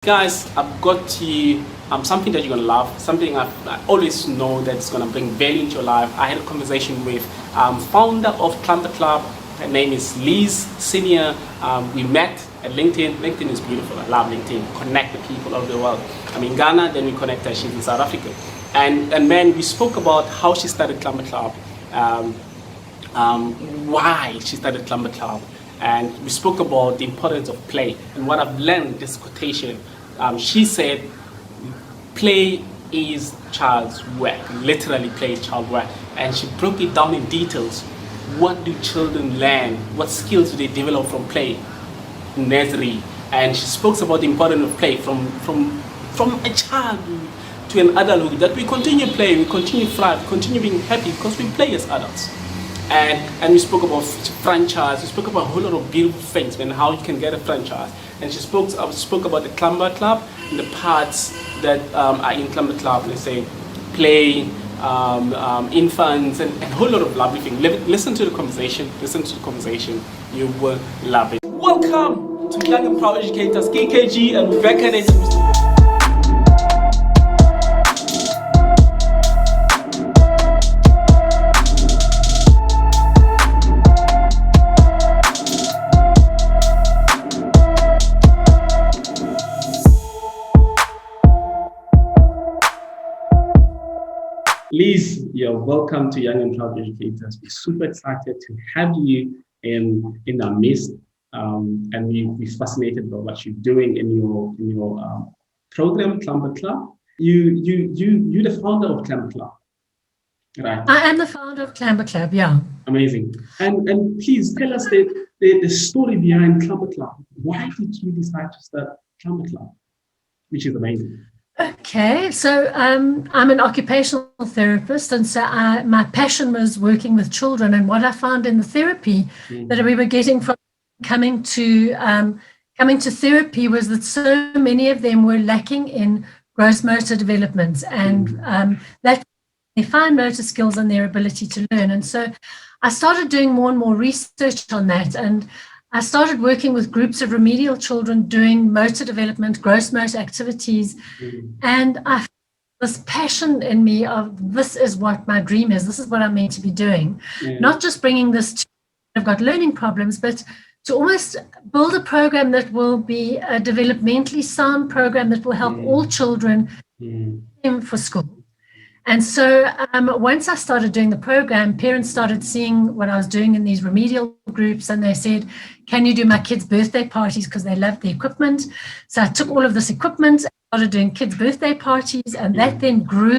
Guys, I've got to you something that you're gonna love, something I always know that's gonna bring value into your life. I had a conversation with founder of Clamber Club. Her name is Liz Senior. We met at LinkedIn. LinkedIn is beautiful. I love LinkedIn. Connect the people all over the world. I'm in Ghana, then we connected. She's in South Africa, and man, we spoke about how she started Clamber Club, why she started Clamber Club. And we spoke about the importance of play. And what I've learned this quotation, she said, play is child's work, literally play is child's work. And she broke it down in details. What do children learn? What skills do they develop from play in nursery? And she spoke about the importance of play from a child to an adulthood, that we continue playing, we continue thrive, continue being happy because we play as adults. And we spoke about franchise, we spoke about a whole lot of beautiful things and how you can get a franchise. And she spoke about the Clamber Club and the parts that are in Clamber Club, let's say play, infants, and a whole lot of lovely things. Listen to the conversation, you will love it. Welcome to Young and Proud Educators, KKG, and we're back at it. Liz, you're welcome to Young and Proud Educators. We're super excited to have you in our midst, and we're fascinated by what you're doing in your program, Clamber Club. You're the founder of Clamber Club, right? I am the founder of Clamber Club, yeah. Amazing. And please tell us the story behind Clamber Club. Why did you decide to start Clamber Club, which is amazing? Okay, so I'm an occupational therapist, and so my passion was working with children. And what I found in the therapy that we were getting from coming to therapy was that so many of them were lacking in gross motor development and that their fine motor skills and their ability to learn. And so I started doing more and more research on that, and I started working with groups of remedial children doing motor development, gross motor activities. And I felt this passion in me of this is what my dream is. This is what I'm meant to be doing. Not just bringing this to who've got learning problems, but to almost build a program that will be a developmentally sound program that will help all children for school. And so once I started doing the program, parents started seeing what I was doing in these remedial groups, and they said, can you do my kids' birthday parties, because they loved the equipment. So I took all of this equipment and started doing kids' birthday parties, and that then grew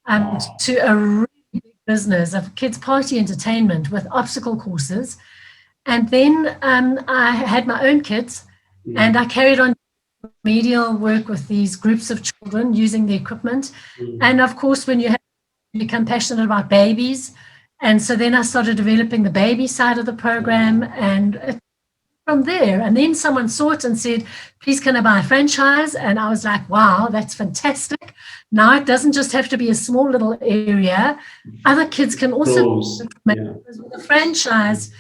to a really big business of kids' party entertainment with obstacle courses. And then I had my own kids, and I carried on remedial work with these groups of children using the equipment. And of course, when you become passionate about babies, and so then I started developing the baby side of the program, and from there, and then someone saw it and said, please, can I buy a franchise? And I was like, wow, that's fantastic. Now it doesn't just have to be a small little area. Other kids can also with a franchise.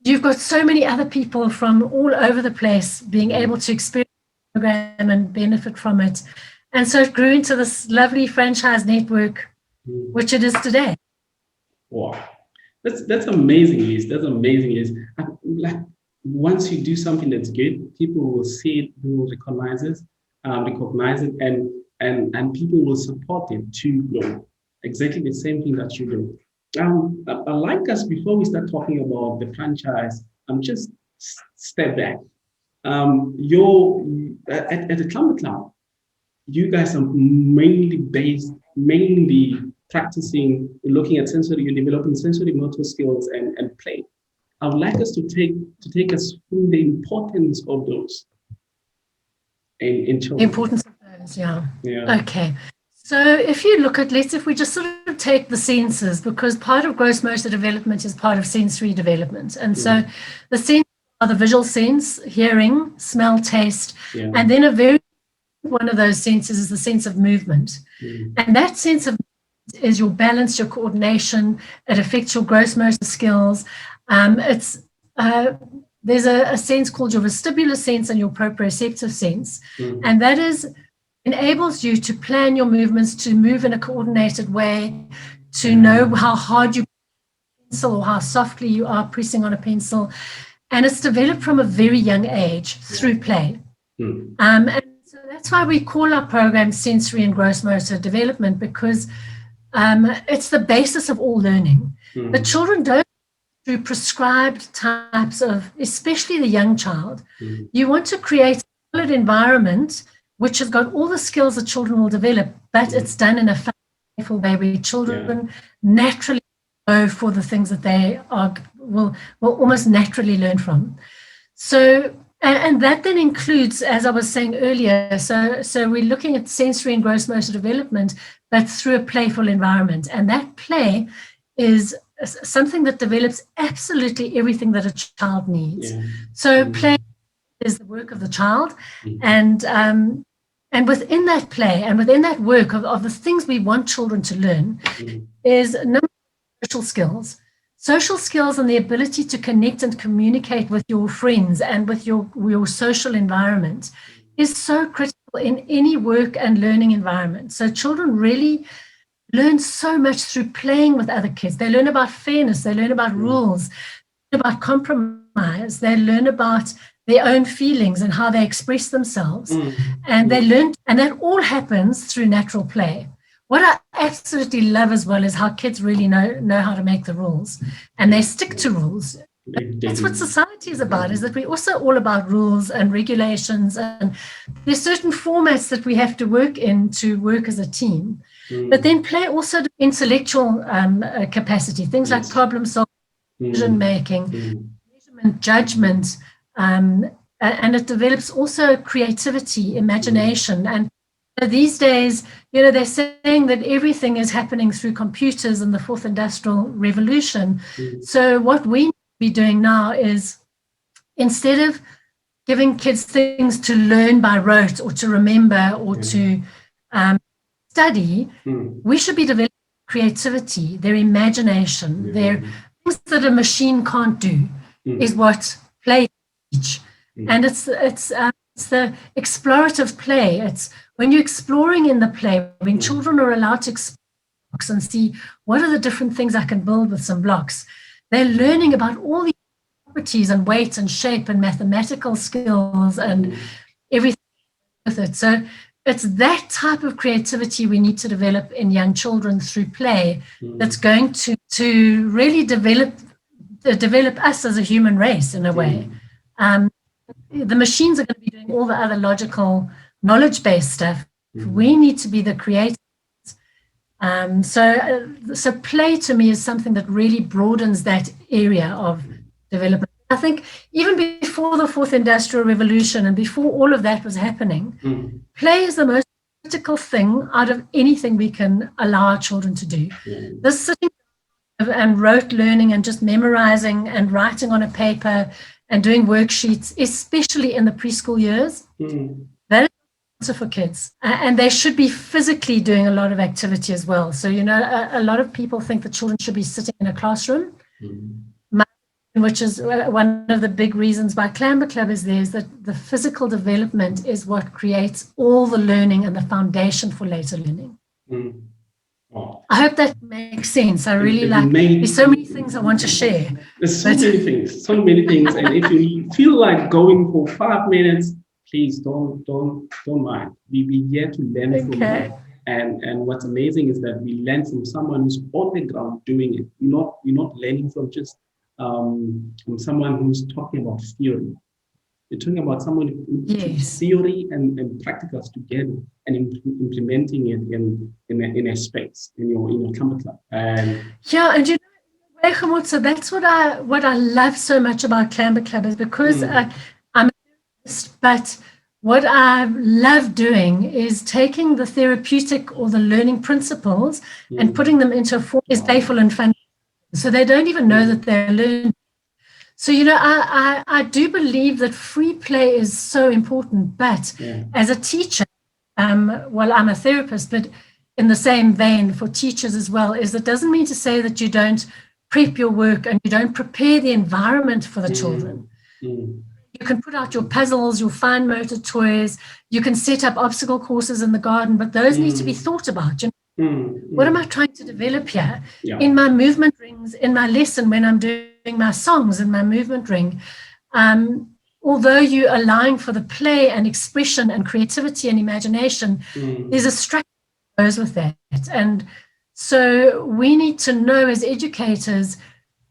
You've got so many other people from all over the place being able to experience program and benefit from it. And so it grew into this lovely franchise network, which it is today. Wow. That's amazing, Liz. That's amazing, Liz. Like, once you do something that's good, people will see it, will recognize it, and people will support it to grow. Exactly the same thing that you do. I like us, before we start talking about the franchise, just step back. At the Clamber Club, you guys are mainly practicing, looking at sensory, you're developing sensory motor skills and play. I would like us to take us through the importance of those in children. The importance of those, yeah. Okay. So if you look at, if we just sort of take the senses, because part of gross motor development is part of sensory development. And so the sense are the visual sense, hearing, smell, taste, and then a very one of those senses is the sense of movement. And that sense of movement is your balance, your coordination. It affects your gross motor skills. It's there's a sense called your vestibular sense and your proprioceptive sense. And that enables you to plan your movements, to move in a coordinated way, to know how hard you pencil or how softly you are pressing on a pencil. And it's developed from a very young age through play. And so that's why we call our program sensory and gross motor development, because it's the basis of all learning. But children don't through prescribed types of, especially the young child. You want to create a solid environment which has got all the skills that children will develop, but it's done in a playful way where children naturally go for the things that they will almost naturally learn from. So, and that then includes, as I was saying earlier, so we're looking at sensory and gross motor development, but through a playful environment. And that play is something that develops absolutely everything that a child needs. So play is the work of the child, and within that play and within that work of the things we want children to learn is a number of social skills. Social skills and the ability to connect and communicate with your friends and with your social environment is so critical in any work and learning environment. So children really learn so much through playing with other kids. They learn about fairness, they learn about rules, they learn about compromise, they learn about their own feelings and how they express themselves. And they learn, and that all happens through natural play. What I absolutely love as well is how kids really know how to make the rules, and they stick to rules. That's what society is about, is that we're also all about rules and regulations, and there's certain formats that we have to work in to work as a team. But then play also intellectual capacity, things like problem solving, decision making, measurement, judgment, and it develops also creativity, imagination. And these days, they're saying that everything is happening through computers and the fourth industrial revolution. So what we need to be doing now is, instead of giving kids things to learn by rote or to remember or to study, we should be developing creativity, their imagination, their things that a machine can't do is what play teach. And it's the explorative play. It's when you're exploring in the play, when children are allowed to explore blocks and see what are the different things I can build with some blocks, they're learning about all the properties and weight and shape and mathematical skills and everything with it. So it's that type of creativity we need to develop in young children through play that's going to really develop us as a human race in a way. The machines are going to be doing all the other logical, knowledge-based stuff. We need to be the creators. So play to me is something that really broadens that area of development. I think even before the fourth industrial revolution and before all of that was happening, play is the most critical thing out of anything we can allow our children to do. This sitting and rote learning and just memorizing and writing on a paper and doing worksheets, especially in the preschool years, that is also for kids. And they should be physically doing a lot of activity as well. So, a lot of people think that children should be sitting in a classroom, which is one of the big reasons why Clamber Club is there, is that the physical development is what creates all the learning and the foundation for later learning. I hope that makes sense. I really there's so many things I want to share. There's so many things. And if you feel like going for 5 minutes, please don't mind. We get to learn from you. And what's amazing is that we learn from someone who's on the ground doing it. We're not learning from just from someone who's talking about theory. You're talking about someone who puts theory and practicals together and implementing it in a space in your Clamber Club. And so that's what I love so much about Clamber Club, is because I'm a therapist, but what I love doing is taking the therapeutic or the learning principles and putting them into a form is playful and fun. So they don't even know that they're learning. So, I do believe that free play is so important, but as a teacher, I'm a therapist, but in the same vein for teachers as well, is that doesn't mean to say that you don't prep your work and you don't prepare the environment for the children. You can put out your puzzles, your fine motor toys. You can set up obstacle courses in the garden, but those need to be thought about. You know, what am I trying to develop here? Yeah. In my movement rings, in my lesson, when I'm doing my songs in my movement ring, although you're allowing for the play and expression and creativity and imagination, there's a structure that goes with that. And so we need to know as educators,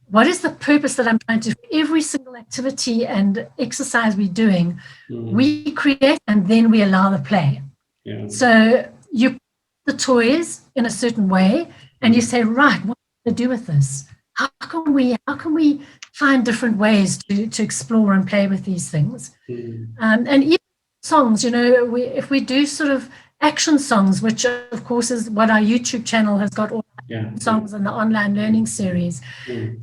what is the purpose that I'm trying to, every single activity and exercise we're doing, we create and then we allow the play. Yeah. So you put the toys in a certain way and you say, right, what do we do with this? How can we find different ways to explore and play with these things? And even songs, you know, if we do sort of action songs, which of course is what our YouTube channel has got, all songs in the online learning series.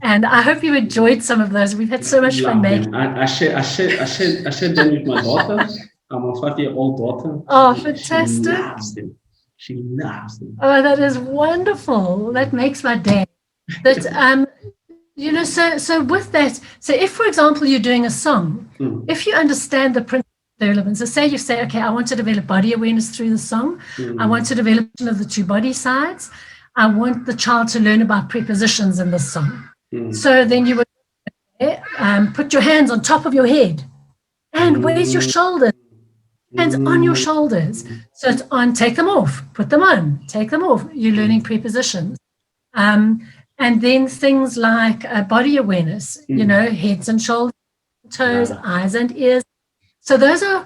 And I hope you enjoyed some of those. We've had so much fun making. I shared them with my daughter. I'm a 5-year-old daughter. Oh, fantastic. She loves them. She loves them. Oh, that is wonderful. That makes my day. But you know, so with that, so if, for example, you're doing a song, if you understand the principle elements, so say you say, okay, I want to develop body awareness through the song. I want to develop the two body sides. I want the child to learn about prepositions in the song. So then you would put your hands on top of your head and where's your shoulders? Hands on your shoulders. So it's on, take them off, put them on, take them off. You're learning prepositions. And then things like body awareness, you know, heads and shoulders, toes, eyes and ears. So those are,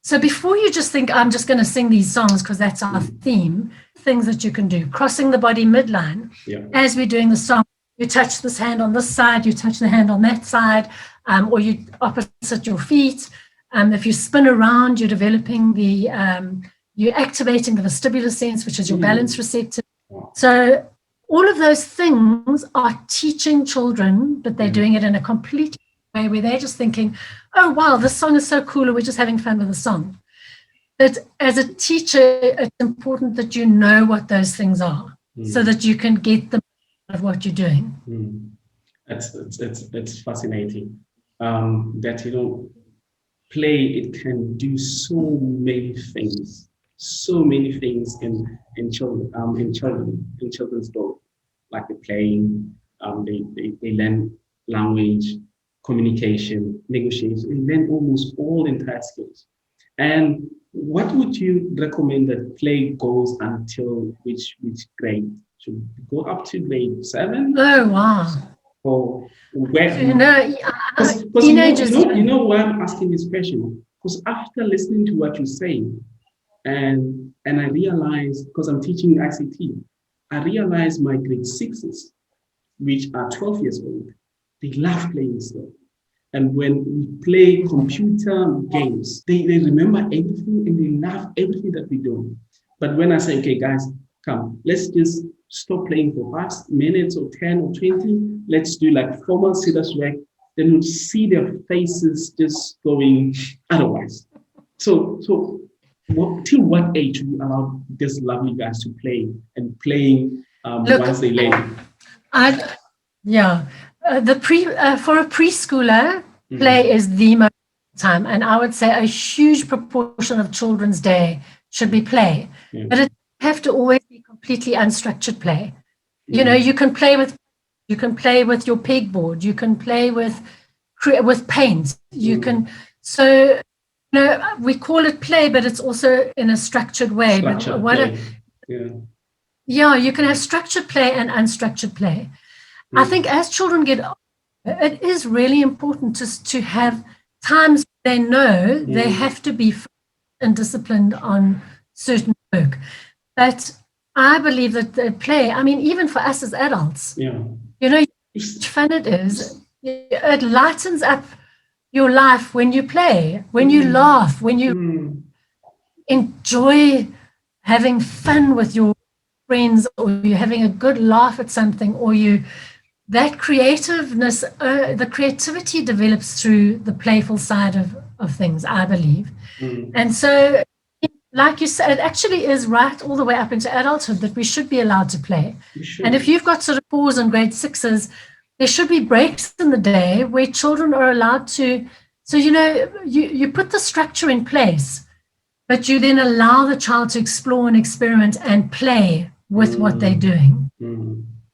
so before you just think, I'm just going to sing these songs because that's our theme, things that you can do. Crossing the body midline. As we're doing the song, you touch this hand on this side, you touch the hand on that side, or you opposite your feet. If you spin around, you're developing the, you're activating the vestibular sense, which is your balance receptor. So all of those things are teaching children, but they're doing it in a completely way where they're just thinking, oh, wow, this song is so cool, or we're just having fun with the song. But as a teacher, it's important that you know what those things are so that you can get the of what you're doing. It's fascinating that, you know, play, it can do so many things in children's growth, like the playing, they learn language, communication, negotiation, they learn almost all entire skills. And what would you recommend that play goes until which grade? Should it go up to grade 7? Oh, wow. Or where? You know, teenagers. You know why I'm asking this question? Because after listening to what you say, and I realized, because I'm teaching ICT, I realized my grade 6s, which are 12 years old, they love playing stuff. And when we play computer games, they remember everything and they love everything that we do. But when I say, okay, guys, come, let's just stop playing for 5 minutes or 10 or 20. Let's do like formal serious work. Then you'll see their faces just going otherwise. So till what age do you allow these lovely guys to play and playing once they learn? For a preschooler, play is the most time, and I would say a huge proportion of children's day should be play. But it have to always be completely unstructured play. You know, you can play with your pegboard, you can play with paint, you can. So, you know, we call it play, but it's also in a structured way. You can have structured play and unstructured play. I think as children get older, it is really important to have times they know they have to be and disciplined on certain work. But I believe that the play, I mean, even for us as adults, you know, how much fun it is. It lightens up your life when you play, when you laugh, when you enjoy having fun with your friends, or you're having a good laugh at something, or that creativeness, the creativity develops through the playful side of things, I believe. And so, like you said, it actually is right all the way up into adulthood that we should be allowed to play. And if you've got sort of 4s and grade 6s, there should be breaks in the day where children are allowed to So, you put the structure in place, but you then allow the child to explore and experiment and play with what they're doing.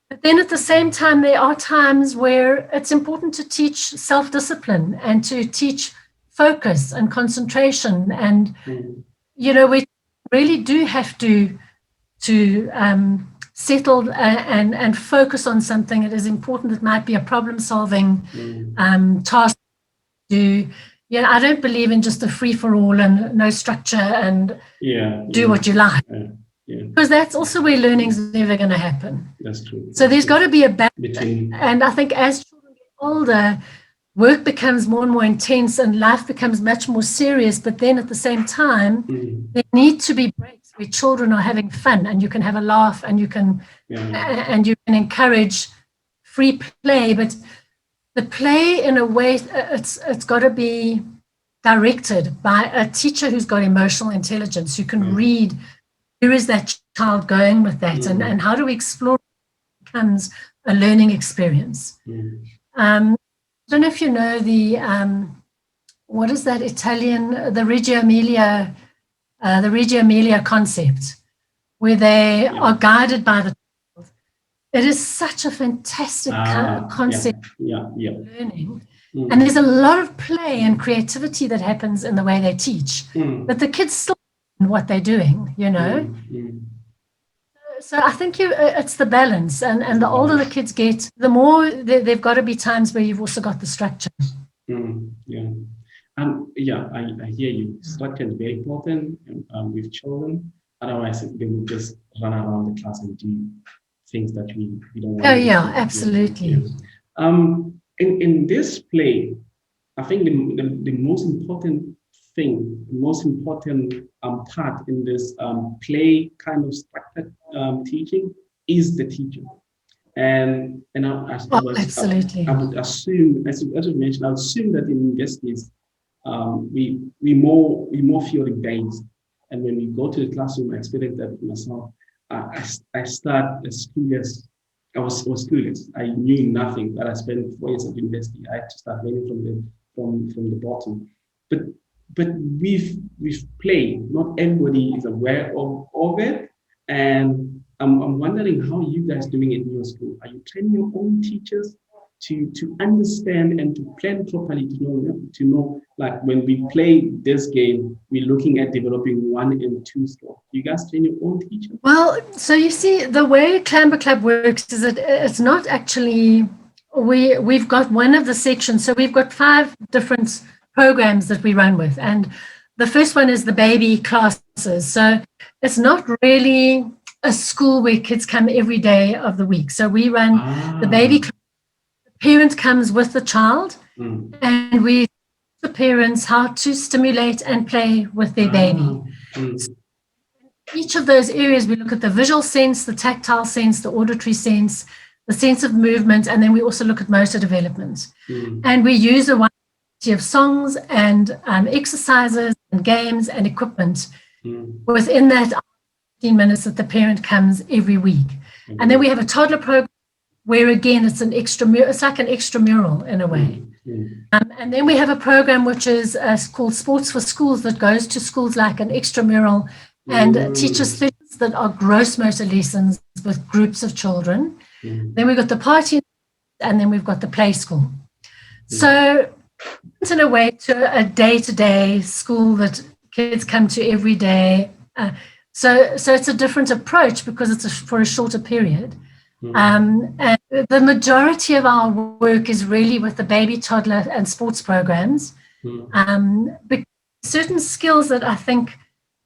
But then at the same time, there are times where it's important to teach self-discipline and to teach focus and concentration. And, we really do have to settle and focus on something. It is important. It might be a problem-solving task. I don't believe in just a free-for-all and no structure and do what you like. Because that's also where learning's never going to happen. That's true. So there's got to be a balance. And I think as children get older, work becomes more and more intense and life becomes much more serious. But then at the same time, there need to be breaks where children are having fun and you can have a laugh and you can encourage free play. But the play, in a way, it's got to be directed by a teacher who's got emotional intelligence, who can read where is that child going with that, and how do we explore it becomes a learning experience. I don't know if you know what is that Italian, the Reggio Emilia concept, where they are guided by the child. It is such a fantastic concept of learning. And there's a lot of play and creativity that happens in the way they teach, but the kids still know what they're doing, So I think it's the balance, and the older the kids get, the more they've got to be times where you've also got the structure. I hear you. Structure is very important with children. Otherwise, they will just run around the class and do things that we don't want. Oh yeah, absolutely. In this play, I think the most important thing, the most important part in this play kind of structured teaching is the teacher. And absolutely. I would assume, as you mentioned, I would assume that in universities we more theory-based, and when we go to the classroom, I experienced that myself. I start as clueless. I was clueless. I knew nothing. But I spent 4 years at university. I had to start learning from the bottom. But with play, not everybody is aware of it. And I'm wondering how you guys doing it in your school. Are you training your own teachers to understand and to plan properly, to know like when we play this game, we're looking at developing 1 and 2 skills. You guys train your own teachers? Well, so you see, the way Clamber Club works is that it's not actually, we've got one of the sections, so we've got 5 different programs that we run with. And the first one is the baby classes. So it's not really a school where kids come every day of the week. So we run the baby class. Parent comes with the child, and we teach the parents how to stimulate and play with their baby. So each of those areas, we look at the visual sense, the tactile sense, the auditory sense, the sense of movement, and then we also look at motor development. And we use a variety of songs and exercises and games and equipment within that 15 minutes that the parent comes every week. And then we have a toddler program, where again it's like an extramural in a way. And then we have a program which is called Sports for Schools, that goes to schools like an extramural and teaches things that are gross motor lessons with groups of children. Then we've got the party, and then we've got the play school. So in a way, to a day-to-day school that kids come to every day. So it's a different approach because it's for a shorter period. And the majority of our work is really with the baby, toddler, and sports programs. But certain skills that I think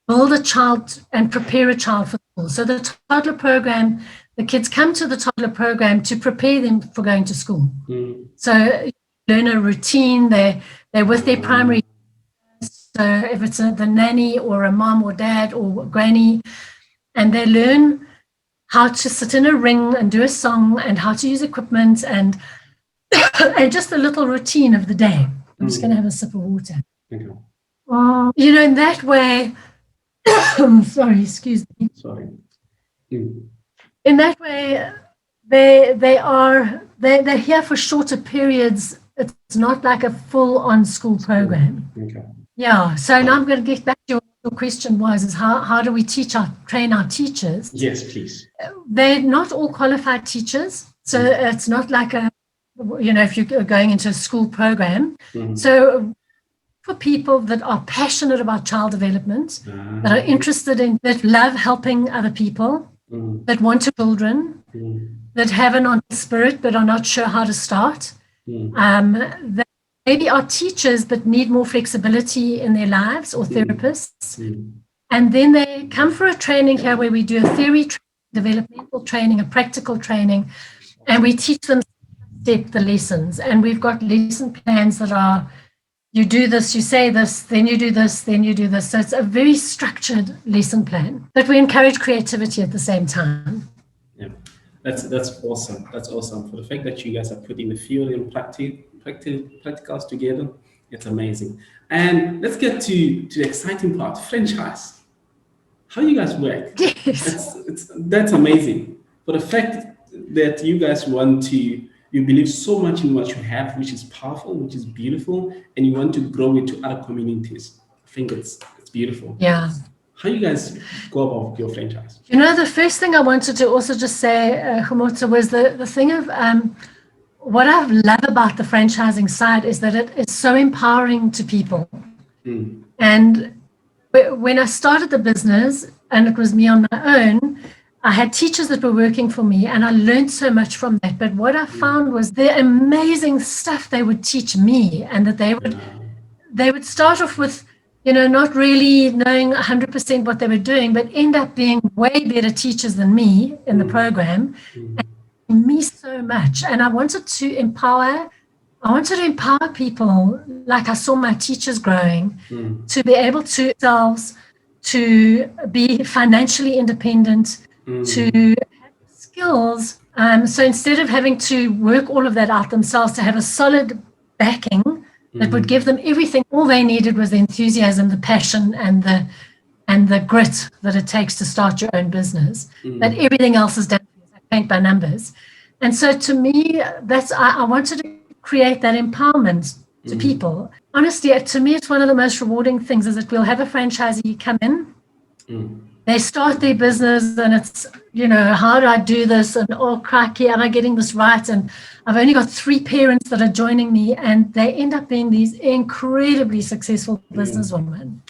build a child and prepare a child for school. So the toddler program, the kids come to the toddler program to prepare them for going to school. So learn a routine. They're with their primary. So if it's the nanny or a mom or dad or granny, and they learn how to sit in a ring and do a song and how to use equipment and just a little routine of the day. I'm just going to have a sip of water. In that way, sorry, excuse me. Sorry. In that way, they're here for shorter periods it's not like a full-on school program. Okay. Yeah. So now I'm going to get back to your question was is how do we train our teachers? Yes, please. They're not all qualified teachers, so it's not like if you're going into a school program. So for people that are passionate about child development, that are interested in, that love helping other people, that want to children, that have an honest spirit but are not sure how to start, that maybe are teachers but need more flexibility in their lives, or therapists. And then they come for a training here where we do a theory developmental training, a practical training, and we teach them step the lessons. And we've got lesson plans that are, you do this, you say this, then you do this, then you do this. So it's a very structured lesson plan, but we encourage creativity at the same time. Yeah, that's awesome. That's awesome. For the fact that you guys are putting the theory and practicals together, it's amazing. And let's get to the exciting part, franchise. How you guys work? Yes. That's amazing. For the fact that you guys you believe so much in what you have, which is powerful, which is beautiful, and you want to grow it to other communities. I think it's beautiful. Yeah. How you guys go about your franchise? The first thing I wanted to also just say, Humota, was the thing of what I love about the franchising side is that it is so empowering to people. And when I started the business, and it was me on my own, I had teachers that were working for me, and I learned so much from that. But what I found was the amazing stuff they would teach me, and that they would start off with, not really knowing 100% what they were doing, but end up being way better teachers than me in the program, and me so much. And I wanted to empower people, like I saw my teachers growing, to be able to themselves, to be financially independent, to have skills. So instead of having to work all of that out themselves, to have a solid backing that would give them everything. All they needed was the enthusiasm, the passion, and the grit that it takes to start your own business. That everything else is done, like paint by numbers. And so to me, I wanted to create that empowerment to people. Honestly, to me, it's one of the most rewarding things is that we'll have a franchisee come in. They start their business and it's, how do I do this? And oh, crikey, am I getting this right? And I've only got 3 parents that are joining me, and they end up being these incredibly successful businesswomen.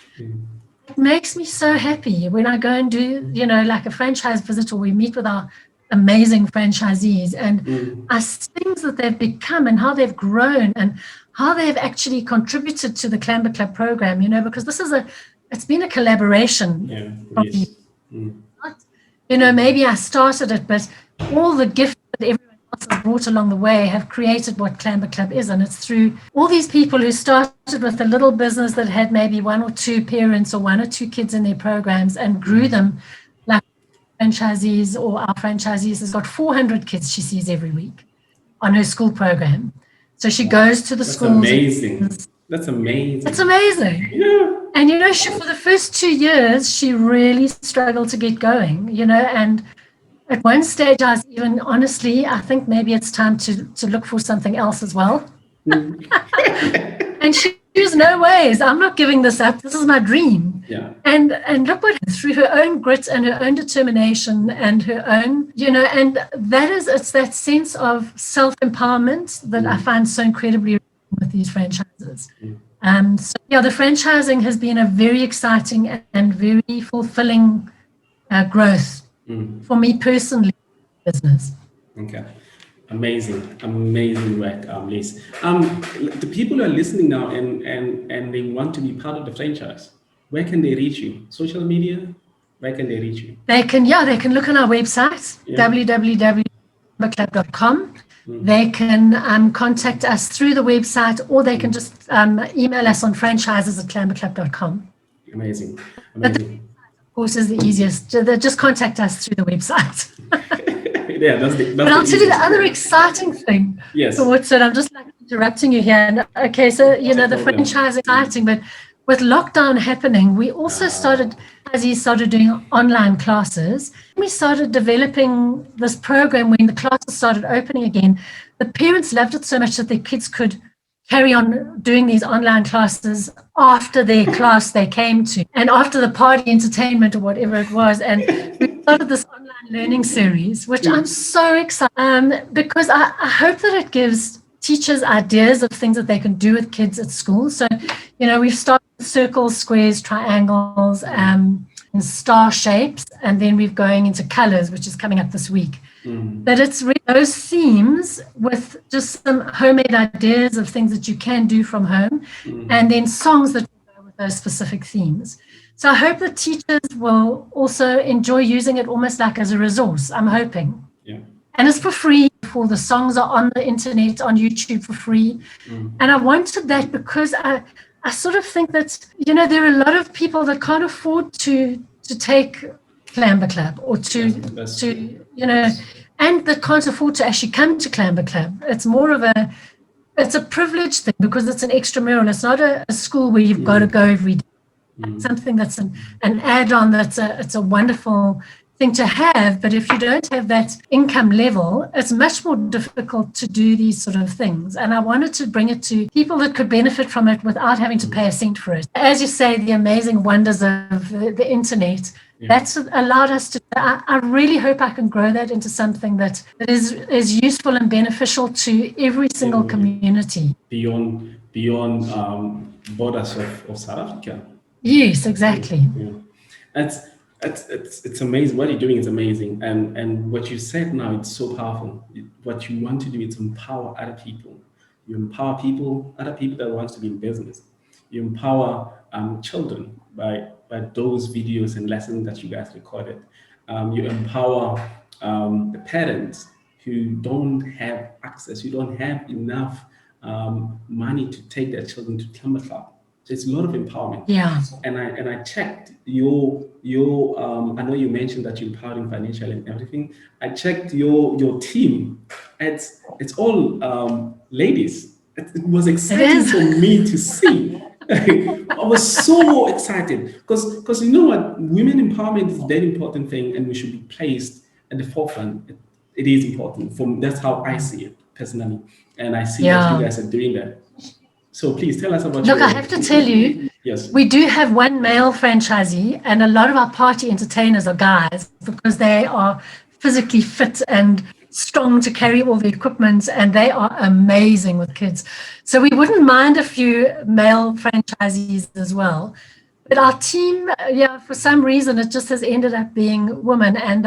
It makes me so happy when I go and do, like a franchise visit, or we meet with our amazing franchisees, and things that they've become and how they've grown and how they've actually contributed to the Clamber Club program, because this is it's been a collaboration. Maybe I started it, but all the gifts that everyone else has brought along the way have created what Clamber Club is. And it's through all these people who started with a little business that had maybe 1 or 2 parents or 1 or 2 kids in their programs and grew them like franchisees, or our franchisees has got 400 kids she sees every week on her school program. So she goes to the schools. That's amazing. It's amazing. Yeah. And, for the first 2 years, she really struggled to get going, and at one stage I was even, honestly, I think maybe it's time to look for something else as well. And she was, no ways, I'm not giving this up. This is my dream. Yeah. And look what, through her own grit and her own determination and her own, and it's that sense of self-empowerment that I find so incredibly with these franchises. The franchising has been a very exciting and very fulfilling growth for me personally in business. Okay. Amazing work, Liz. The people who are listening now and they want to be part of the franchise, where can they reach you? Social media? Where can they reach you? They can look on our website, www.clamberclub.com. They can contact us through the website, or they can just email us on franchises@clamberclub.com. Amazing. But of course, is the easiest. They just contact us through the website. Yeah, that's but I'll tell you the other exciting thing. Yes. So I'm just interrupting you here. Okay, so the franchise is exciting, but with lockdown happening, we also started doing online classes. We started developing this program when the classes started opening again. The parents loved it so much that their kids could carry on doing these online classes after their class they came to and after the party entertainment or whatever it was. And we started this online learning series, which I'm so excited because I hope that it gives teachers ideas of things that they can do with kids at school. So, we've started with circles, squares, triangles, and star shapes, and then we're going into colors, which is coming up this week. But it's really those themes with just some homemade ideas of things that you can do from home, and then songs that go with those specific themes. So I hope that teachers will also enjoy using it almost like as a resource. I'm hoping. Yeah. And it's for free. For the songs are on the internet, on YouTube for free. And I wanted that because I sort of think that, there are a lot of people that can't afford to take Clamber Club or and that can't afford to actually come to Clamber Club. It's more of it's a privilege thing because it's an extramural. It's not a school where you've got to go every day. It's something that's an add-on. It's a wonderful thing to have, but if you don't have that income level, it's much more difficult to do these sort of things. And I wanted to bring it to people that could benefit from it without having to pay a cent for it. As you say, the amazing wonders of the internet, that's allowed us to, I really hope I can grow that into something that is useful and beneficial to every single community. Beyond borders of South Africa. Yes, exactly. It's amazing. What you're doing is amazing, and what you said now, it's so powerful. What you want to do is empower other people. You empower other people that want to be in business. You empower children by those videos and lessons that you guys recorded. You empower the parents who don't have access, who don't have enough money to take their children to Clamber Club. So it's a lot of empowerment. Yeah. And I checked your I know you mentioned that you're empowering financially and everything. I checked your team. It's all ladies. It was exciting for me to see. I was so excited because you know what, women empowerment is a very important thing, and we should be placed at the forefront. It is important. That's how I see it personally, and I see that you guys are doing that. So please tell us about. Look, I have to tell you, yes, we do have one male franchisee, and a lot of our party entertainers are guys because they are physically fit and strong to carry all the equipment, and they are amazing with kids. So we wouldn't mind a few male franchisees as well. But our team, for some reason, it just has ended up being women, and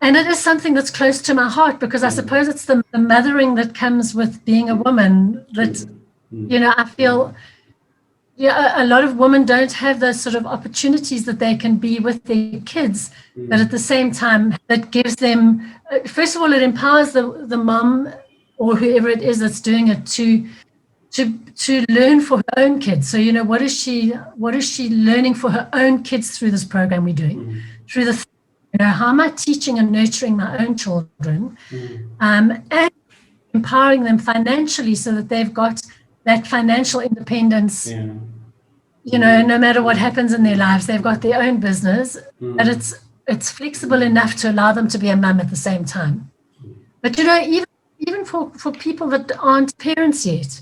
it is something that's close to my heart because I suppose it's the mothering that comes with being a woman that. I feel a lot of women don't have those sort of opportunities that they can be with their kids, but at the same time, that gives them, first of all, it empowers the mom or whoever it is that's doing it to learn for her own kids. So, what is she learning for her own kids through this program we're doing? Through how am I teaching and nurturing my own children, and empowering them financially so that they've got that financial independence, no matter what happens in their lives, they've got their own business, but it's flexible enough to allow them to be a mum at the same time. But, even for people that aren't parents yet,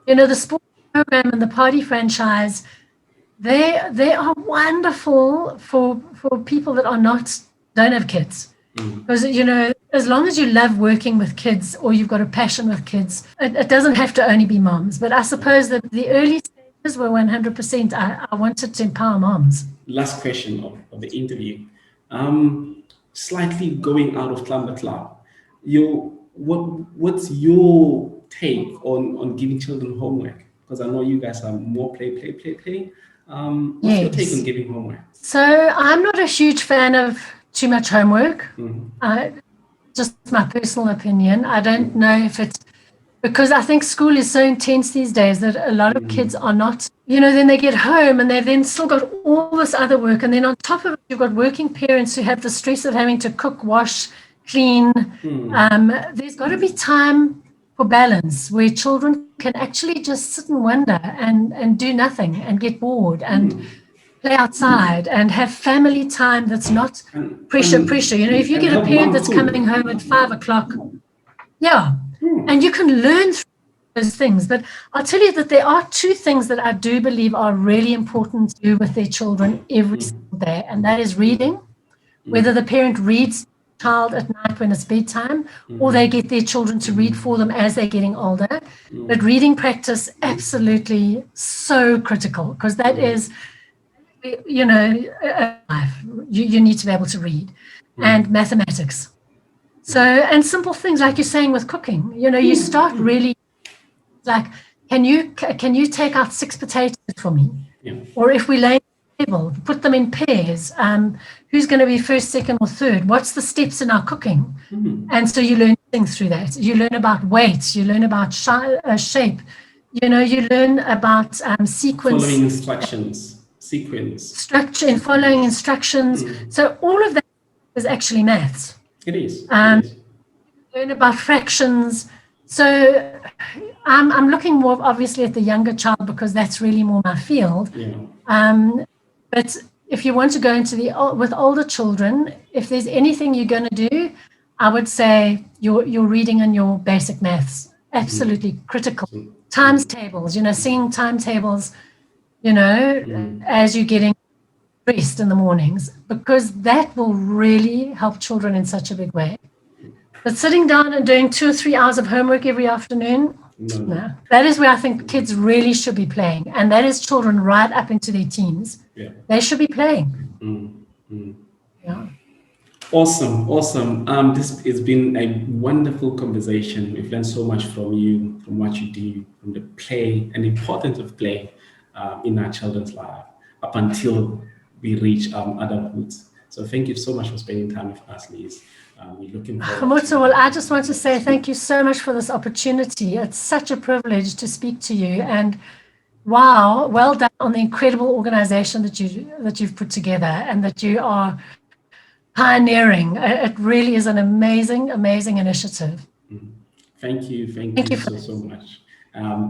the sports program and the party franchise, they are wonderful for people that don't have kids. Because, as long as you love working with kids or you've got a passion with kids, it doesn't have to only be moms. But I suppose that the early stages were 100%. I wanted to empower moms. Last question of the interview. Slightly going out of Clamber Club, what's your take on giving children homework? Because I know you guys are more play. What's your take on giving homework? So I'm not a huge fan of too much homework. Just my personal opinion. I don't know if it's because I think school is so intense these days that a lot of kids are not, then they get home and they've then still got all this other work. And then on top of it, you've got working parents who have the stress of having to cook, wash, clean. There's got to be time for balance where children can actually just sit and wonder and do nothing and get bored and play outside and have family time that's not pressure. If you get a parent that's coming home at 5 o'clock, and you can learn those things. But I'll tell you that there are two things that I do believe are really important to do with their children every single day, and that is reading, whether the parent reads the child at night when it's bedtime, or they get their children to read for them as they're getting older. But reading practice, absolutely so critical, because that is, you know, you need to be able to read, and mathematics. So, and simple things like you're saying with cooking, you know, you start really like, can you take out 6 potatoes for me? Yeah. Or if we lay the table, put them in pairs. Who's going to be first, second, or third? What's the steps in our cooking? And so you learn things through that. You learn about weights. You learn about shape. You know, you learn about sequence. Following instructions, sequence. Structure and following instructions. So all of that is actually maths. It is. Learn about fractions. So I'm looking more obviously at the younger child because that's really more my field. Yeah. But if you want to go into with older children, if there's anything you're going to do, I would say your reading and your basic maths, absolutely critical. Times tables, you know, seeing timetables, you know, as you're getting dressed in the mornings, because that will really help children in such a big way. But sitting down and doing 2 or 3 hours of homework every afternoon, no. That is where I think kids really should be playing. And that is children right up into their teens. Yeah. They should be playing. Yeah. Awesome. This has been a wonderful conversation. We've learned so much from you, from what you do, from the play and the importance of play in our children's life up until we reach adulthood. So thank you so much for spending time with us, Liz. We're looking forward to... Well, I just want to say thank you so much for this opportunity. It's such a privilege to speak to you, and wow, well done on the incredible organization that you've put together and that you are pioneering. It really is an amazing initiative. Thank you so much.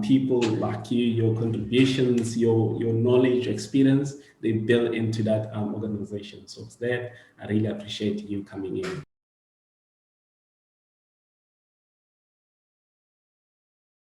People like you, your contributions, your knowledge, your experience, they build into that organization. So for that, I really appreciate you coming in.